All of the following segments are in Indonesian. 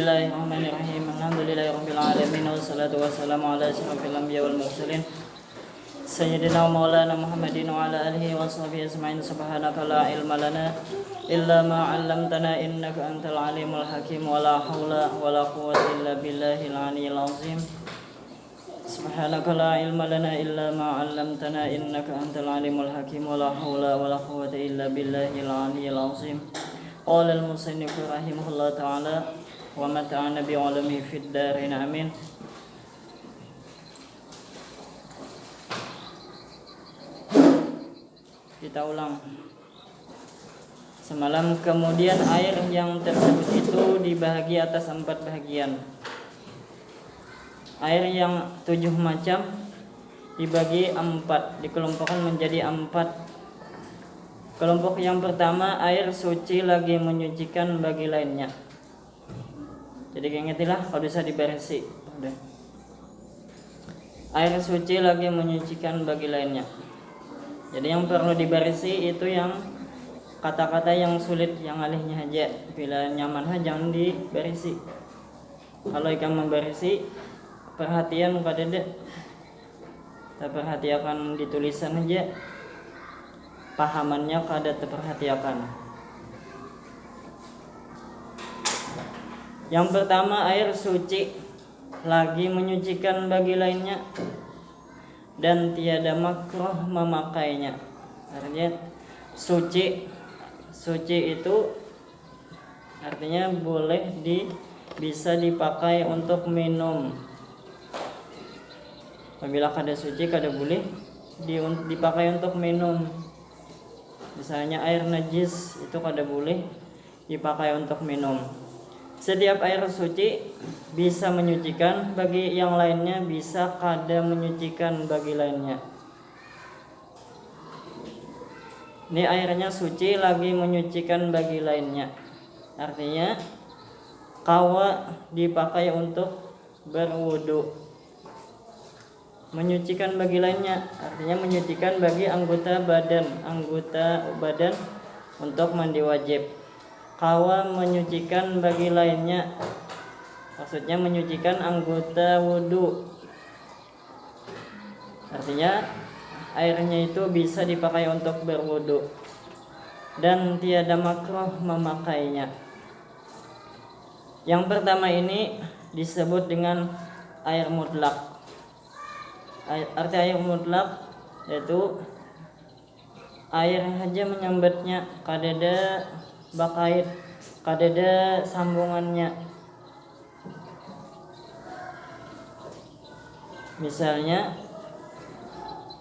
Bismillahirrahmanirrahim. Alhamdulillahirabbil alamin wassalatu wassalamu ala asyrafil anbiya'i wal mursalin sayyidina wa maulana Muhammadin wa ala alihi wa sahbihi ajma'in. Subhanaka la ilma lana illa ma 'allamtana innaka antal alimul hakim. Wa la haula wa la quwwata illa billahil aliyyil azim. Subhanaka la ilma lana illa ma 'allamtana innaka antal alimul hakim. Wa la haula wa la quwwata illa billahil aliyyil azim. Qala al-musannif rahimahullah ta'ala wa mata'ana bi'alami fid darin amin. Kita ulang. Semalam kemudian air yang tersebut itu dibahagi atas 4 bahagian. Air yang 7 macam dibagi 4, dikelompokkan menjadi 4. Kelompok yang pertama, air suci lagi menyucikan bagi lainnya. Jadi ingatlah kalau bisa diberisi. Udah. Air suci lagi menyucikan bagi lainnya. Jadi yang perlu diberisi itu yang kata-kata yang sulit, yang alihnya aja. Bila nyaman jangan diberisi. Kalau ikan memberisi, perhatian pada dek. Kita perhatikan di tulisan aja. Pahamannya kada terperhatikan. Yang pertama, air suci lagi menyucikan bagi lainnya dan tiada makruh memakainya. Artinya suci itu artinya boleh bisa dipakai untuk minum. Apabila kada suci kada boleh dipakai untuk minum. Misalnya air najis itu kada boleh dipakai untuk minum. Setiap air suci bisa menyucikan bagi yang lainnya, bisa kada menyucikan bagi lainnya. Ini airnya suci lagi menyucikan bagi lainnya. Artinya kawa dipakai untuk berwudu. Menyucikan bagi lainnya artinya menyucikan bagi anggota badan untuk mandi wajib. Kawa menyucikan bagi lainnya, maksudnya menyucikan anggota wudu. Artinya airnya itu bisa dipakai untuk berwudu dan tiada makruh memakainya. Yang pertama ini disebut dengan air mutlak. Arti air mutlak yaitu air saja menyambatnya, kadada bakait, kadada sambungannya. Misalnya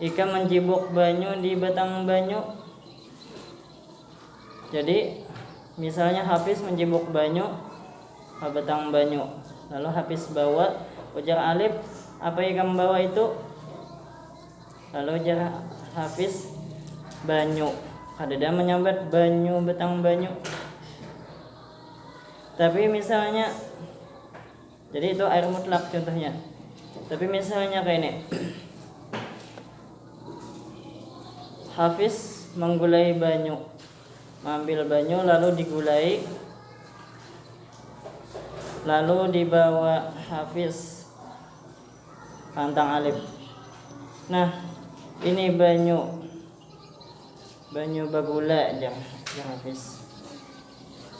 ikan menjibuk banyu di batang banyu. Jadi misalnya Hafiz menjibuk banyu ke batang banyu, lalu Hafiz bawa, ujar Alif, apa ikan bawa itu? Lalu ujar Hafiz, banyu. Kadada menyambat banyu, batang banyu. Tapi misalnya, jadi itu air mutlak contohnya. Tapi misalnya kayak ini, Hafiz menggulai banyu, mengambil banyu lalu digulai, lalu dibawa Hafiz pantang Alif. Nah, ini banyu bagula aja Hafiz.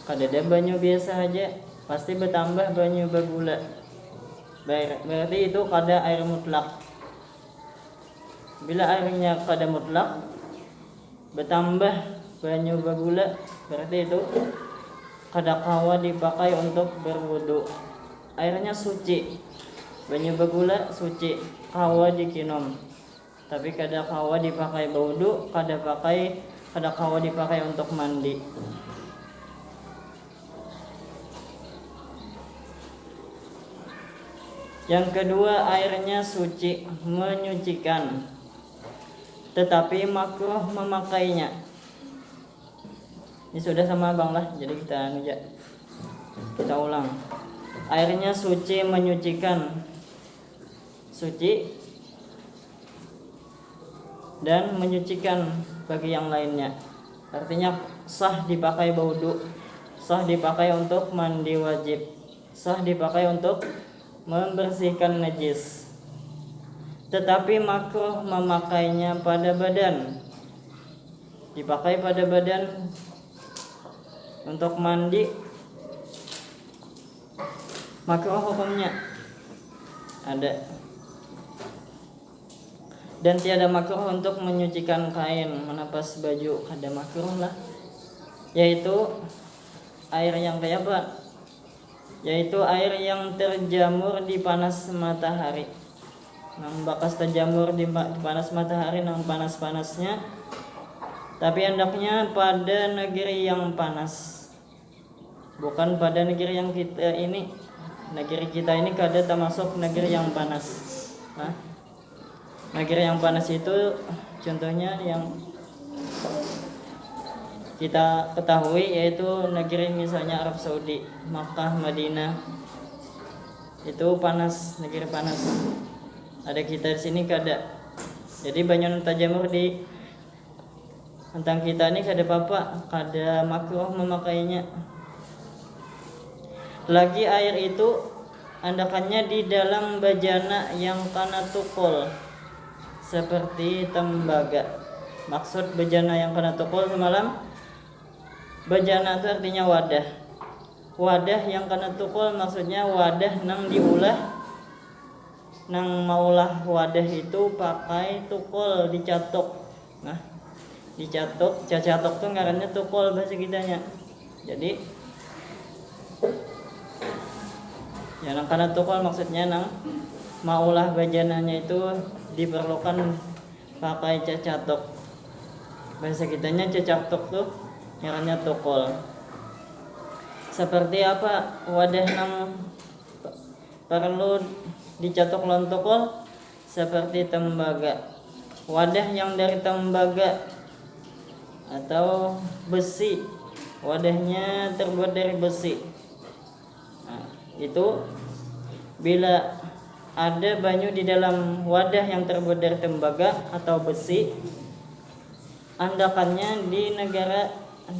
Kadada banyu biasa aja, pasti bertambah banyu bagula. Berarti itu kada air mutlak. Bila airnya kada mutlak, bertambah banyu bagula, berarti itu kada kawa dipakai untuk berwudu. Airnya suci, banyu bagula suci, kawa dikinom. Tapi kada kawa dipakai berwudu, kada kawa dipakai untuk mandi. Yang kedua, airnya suci menyucikan, tetapi makruh memakainya. Ini sudah sama Bang lah, jadi kita ulang. Airnya suci menyucikan, suci dan menyucikan bagi yang lainnya. Artinya sah dipakai berwudu, sah dipakai untuk mandi wajib, sah dipakai untuk membersihkan najis. Tetapi makruh memakainya pada badan. Dipakai pada badan untuk mandi, makruh hukumnya ada. Dan tiada makruh untuk menyucikan kain, menapas baju, ada makruh lah. Yaitu air yang kayak apa? Yaitu air yang terjamur di panas matahari. Nang bakas terjamur di panas matahari, nang panas-panasnya. Tapi hendaknya pada negeri yang panas, bukan pada negeri yang kita ini. Negeri kita ini kada termasuk negeri yang panas. Nah, negeri yang panas itu contohnya yang kita ketahui yaitu negeri misalnya Arab Saudi, Makkah, Madinah. Itu panas, negeri panas. Ada kita di sini kada. Jadi banyak tajamur di tentang kita ini kada apa-apa, kada makruh memakainya. Lagi air itu andakannya di dalam bejana yang kana tukul, seperti tembaga. Maksud bejana yang kana tukul semalam, bejana itu artinya wadah. Wadah yang kana tukul maksudnya wadah nang diulah, nang maulah wadah itu pakai tukul dicatok. Nah, dicatok, cacatok tuh ngarannya tukul bahasa kitanya. Jadi ya nang kana tukul maksudnya nang maulah bajananya itu diperlukan pakai cacatok. Bahasa kitanya cacatok tuh ngarannya tukul. Seperti apa wadah nang perlu dicatok lawan tukul? Seperti tembaga. Wadah yang dari tembaga atau besi, wadahnya terbuat dari besi. Nah, itu bila ada banyu di dalam wadah yang terbuat dari tembaga atau besi, andakannya di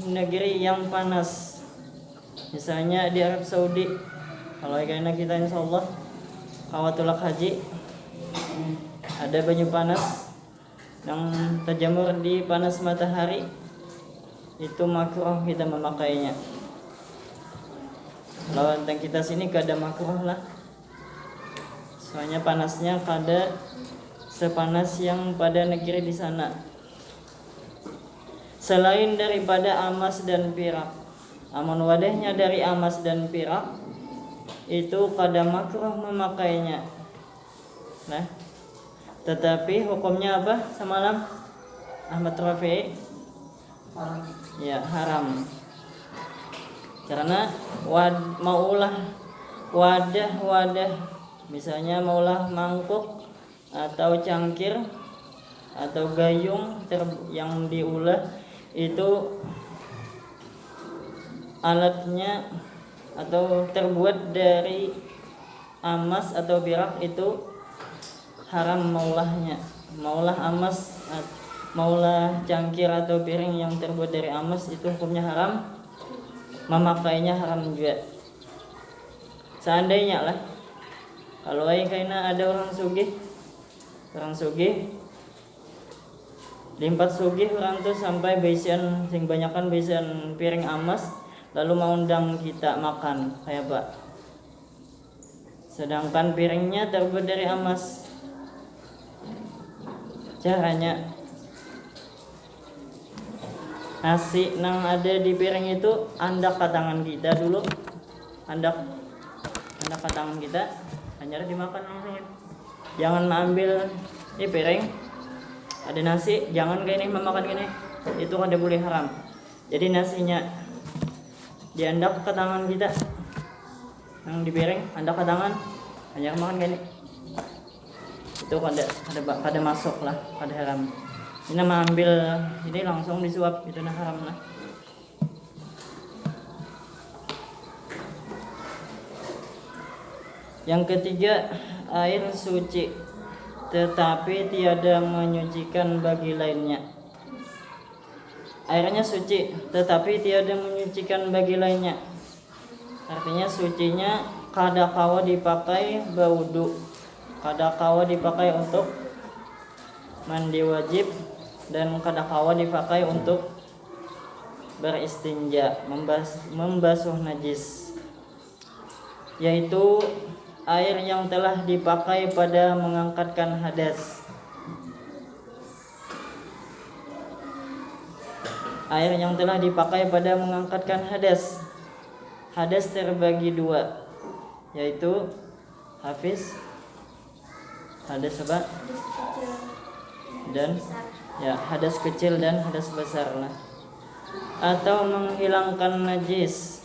negeri yang panas. Misalnya di Arab Saudi, kalau karena kita insyaallah kawatulak haji, ada banyu panas yang terjamur di panas matahari, itu makruh kita memakainya. Kalau tentang kita sini kada makruh lah, soalnya panasnya kada sepanas yang pada negeri di sana. Selain daripada amas dan pirak, amun wadahnya dari amas dan pirak, itu kada makruh memakainya. Nah, tetapi hukumnya apa semalam Ahmad Rafi'i? Ya, haram. Karena maulah wadah, misalnya maulah mangkuk atau cangkir atau gayung yang diulah, itu alatnya atau terbuat dari amas atau pirak, itu haram maulahnya. Maulah amas, maulah cangkir atau piring yang terbuat dari amas, itu hukumnya haram, memakainya haram juga. Seandainya lah kalau karena ada orang sugih limpat sugih orang tuh sampai besian sing banyakan besian piring amas, lalu mau undang kita makan kayak Pak, sedangkan piringnya terbuat dari amas. Caranya nasi nang ada di piring itu andak ke tangan kita dulu, andak ke tangan kita, hanya dimakan langsung. Jangan ambil ini piring ada nasi, jangan kayak ini memakan gini, itu kada boleh, haram. Jadi nasinya diandak ke tangan kita, yang di piring andak ke tangan, hanya makan gini, itu kada masuk lah, kada haram. Ini mengambil ini langsung disuap, itu nah haram lah. Yang ketiga, air suci tetapi tiada menyucikan bagi lainnya. Airnya suci tetapi tiada menyucikan bagi lainnya. Artinya sucinya kadakawa dipakai berwudu, kadakawa dipakai untuk mandi wajib, dan kadakawa dipakai untuk beristinja, membasuh najis, yaitu air yang telah dipakai pada mengangkatkan hadas. Air yang telah dipakai pada mengangkatkan hadas. Hadas terbagi dua, yaitu Hafiz, hadas apa? Dan ya, hadas kecil dan hadas besar lah. Atau menghilangkan najis.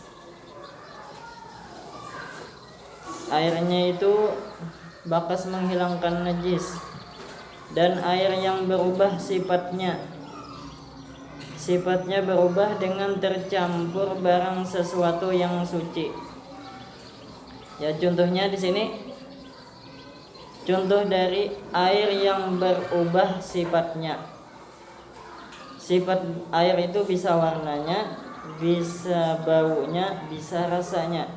Airnya itu bakas menghilangkan najis, dan air yang berubah sifatnya berubah dengan tercampur barang sesuatu yang suci. Ya, contohnya di sini contoh dari air yang berubah sifatnya. Sifat air itu bisa warnanya, bisa baunya, bisa rasanya.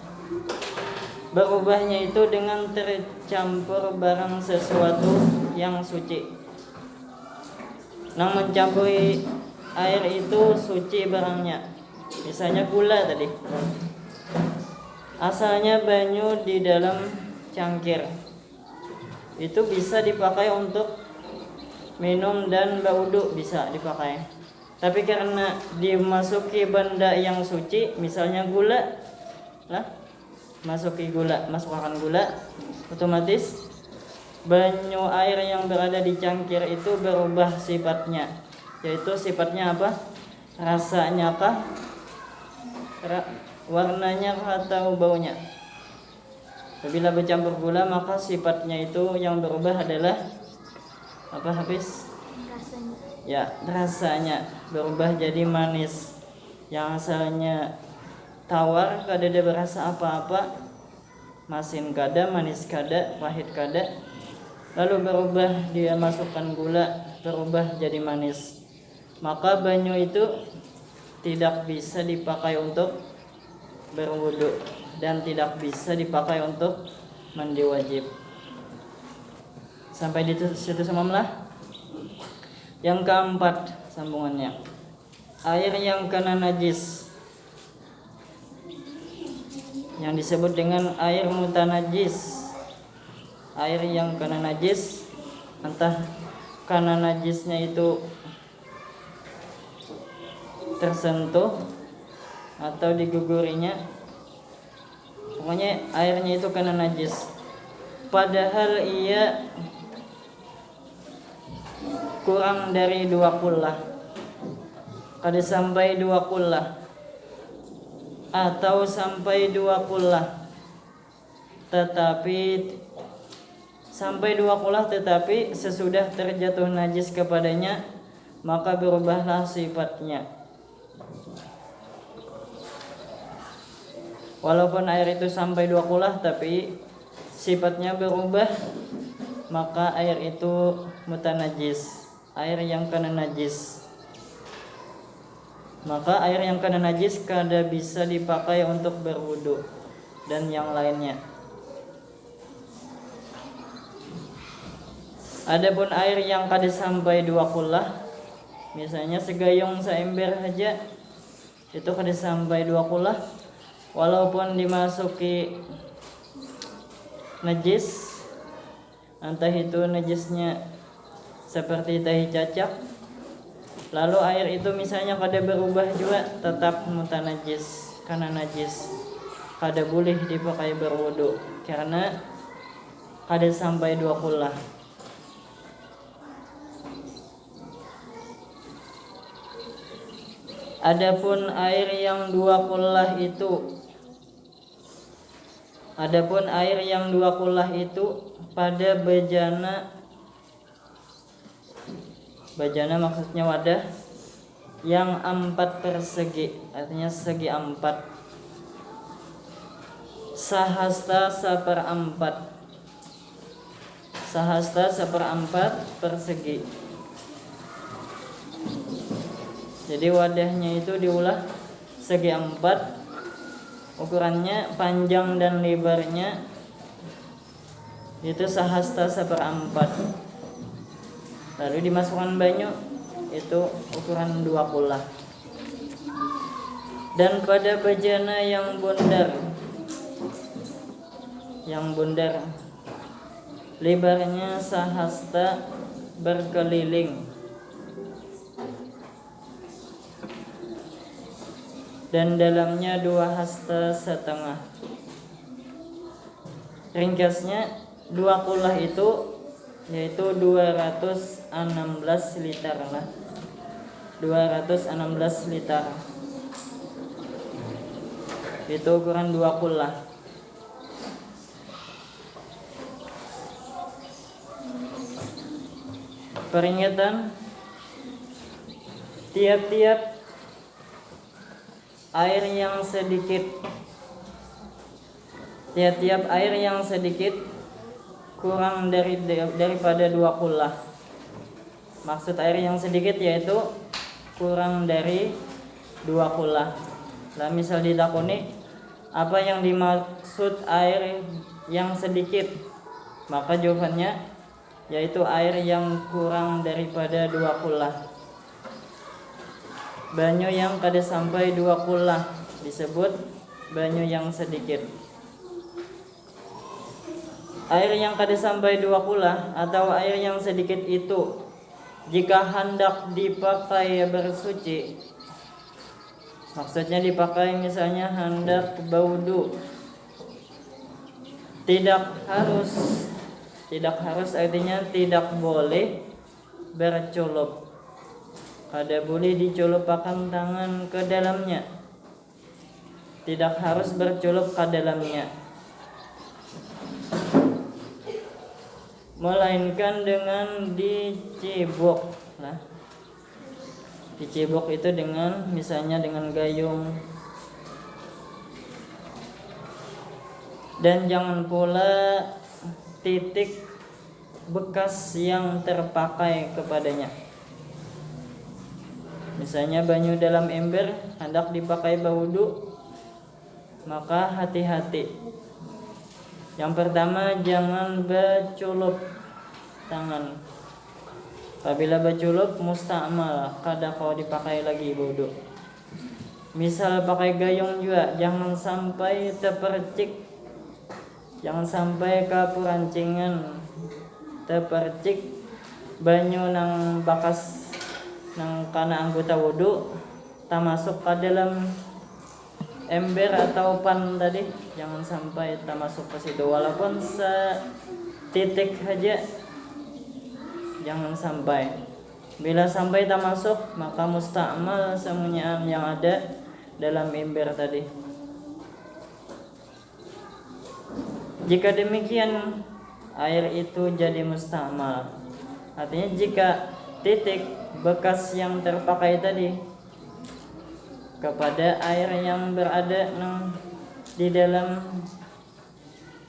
Berubahnya itu dengan tercampur barang sesuatu yang suci. Nah, mencampuri air itu suci barangnya. Misalnya gula tadi, asalnya banyu di dalam cangkir, itu bisa dipakai untuk minum dan berwudu, bisa dipakai. Tapi karena dimasuki benda yang suci, misalnya gula lah, masukkan gula, otomatis banyu air yang berada di cangkir itu berubah sifatnya, yaitu sifatnya apa? Rasanya kah? Warnanya kah, atau baunya? Apabila bercampur gula, maka sifatnya itu yang berubah adalah apa, Hafiz? Rasanya. Ya, rasanya berubah jadi manis. Yang asalnya tawar, kada ada berasa apa-apa, masin kada, manis kada, pahit kada, lalu berubah, dia masukkan gula, berubah jadi manis. Maka banyu itu tidak bisa dipakai untuk berwudu dan tidak bisa dipakai untuk mandi wajib. Sampai di situ semamlah. Yang keempat sambungannya, air yang kena najis, yang disebut dengan air mutanajis. Air yang kena najis, entah karena najisnya itu tersentuh atau digugurinya, pokoknya airnya itu kena najis, padahal ia kurang dari 2 kullah, kada sampai 2 kullah, atau sampai 2 kullah, tetapi sampai 2 kullah tetapi sesudah terjatuh najis kepadanya, maka berubahlah sifatnya. Walaupun air itu sampai 2 kullah tapi sifatnya berubah, maka air itu mutanajis, air yang kena najis. Maka air yang kena najis kada bisa dipakai untuk berwudu dan yang lainnya. Adapun air yang kada sampai 2 kullah, misalnya segayung seember saja, itu kada sampai 2 kullah, walaupun dimasuki najis, entah itu najisnya seperti tahi cacak, lalu air itu misalnya kada berubah juga, tetap mutanajis karena najis, kada boleh dipakai berwudu karena kada sampai 2 kullah. Adapun air yang 2 kullah itu pada bejana maksudnya wadah yang 4 persegi, artinya segi 4, sahasta 1/4 persegi. Jadi wadahnya itu diulah segi 4, ukurannya panjang dan lebarnya itu sahasta 1/4. Lalu dimasukkan banyu itu ukuran 2 kula. Dan pada bejana yang bundar lebarnya sahasta berkeliling dan dalamnya 2 hasta setengah. Ringkasnya 2 kulah itu yaitu 216 liter lah. 216 liter. Itu ukuran 2 kulah. Peringatan, tiap-tiap air yang sedikit kurang daripada 2 kula. Maksud air yang sedikit yaitu kurang dari 2 kula. Lah misal ditakoni apa yang dimaksud air yang sedikit, maka jawabannya yaitu air yang kurang daripada 2 kula. Banyu yang kada sampai 2 kula disebut banyu yang sedikit. Air yang kada sampai 2 kula atau air yang sedikit itu jika hendak dipakai bersuci, maksudnya dipakai misalnya hendak baudu, tidak harus artinya tidak boleh berculup. Kada boleh diculupkan tangan ke dalamnya. Tidak harus berculup ke dalamnya. Melainkan dengan dicebok. Nah, dicebok itu dengan misalnya dengan gayung. Dan jangan pula titik bekas yang terpakai kepadanya. Misalnya banyu dalam ember hendak dipakai baudu, maka hati-hati. Yang pertama, jangan berculup tangan. Apabila berculup musta'mal, kada kau dipakai lagi baudu. Misal pakai gayung juga, jangan sampai terpercik, jangan sampai ke perancingan terpercik banyu nang bakas nang kana anggota wudu tak masuk ke dalam ember atau pan tadi, jangan sampai tak masuk ke situ walaupun setitik saja, jangan sampai. Bila sampai tak masuk maka musta'mal semuanya yang ada dalam ember tadi. Jika demikian air itu jadi musta'mal. Artinya jika titik bekas yang terpakai tadi kepada air yang berada di dalam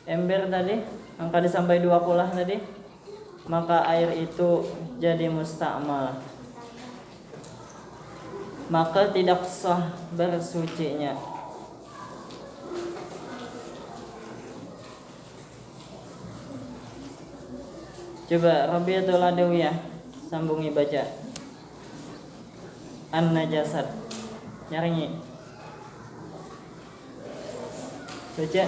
ember tadi, yang kada sampai 2 kulah tadi, maka air itu jadi musta'mal. Maka tidak sah bersucinya. Coba Rabiatul Adawiyah sambungi baca. An-najasat. Nyaringi. Baca.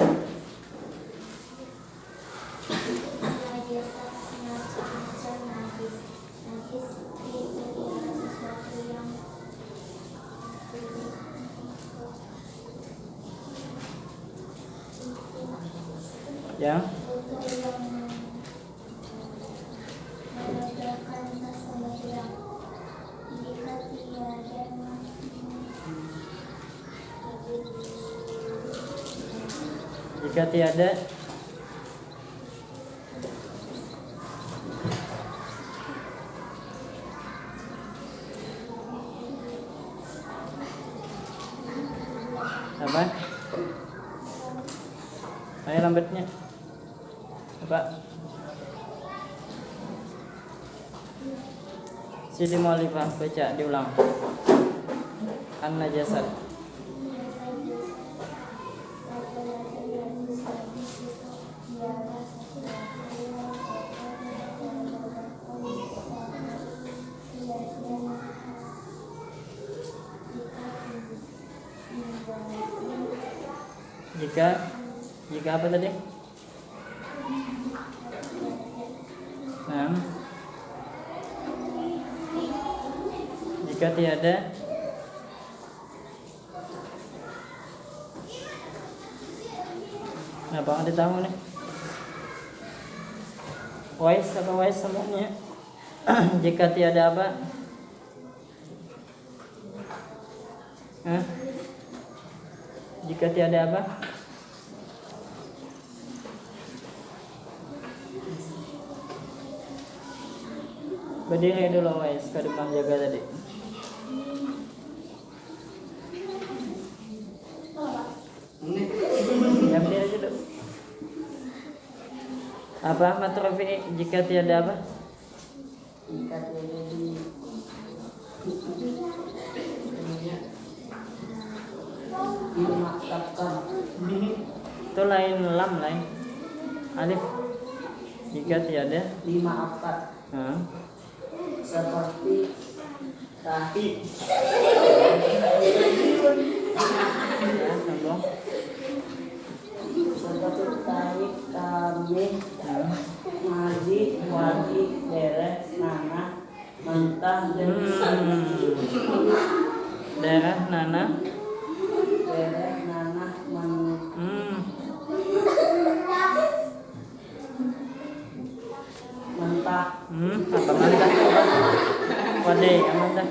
Ya. Jika tiada apa? Ayo lambatnya. Apa? Sidi Maulifah baca diulang. An-najasat. Jika apa tadi? Nah, jika tiada apa nggak tahu nih? Wais semuanya. Jika tiada apa? Hah? Jika tiada apa? Berdiri dulu Wais, ke depan jaga tadi. Ya berdiri aja dulu. Apa Ahmad Rafi, jika tiada apa? Jika tiada dimaafkan. Itu lain lam lain. Alif. Jika tiada Dimaafkan. Seperti tahi. Ya, sambung. Seperti tahi kambing, ngaji, wajib, beres, nanah, mentah, dan Daerah Nana. beres, nanah, mentah. Apa mantah? Wadai, mantah.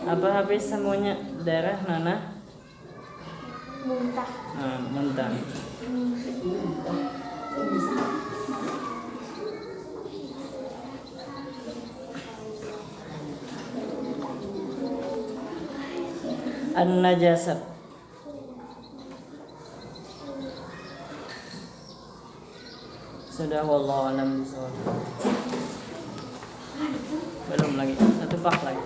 Apa habis semuanya? Daerah Nana. Muntah. Muntah. An-najasat. Sudah, wallahu a'lam bishawab. Belum lagi, satu bab lagi.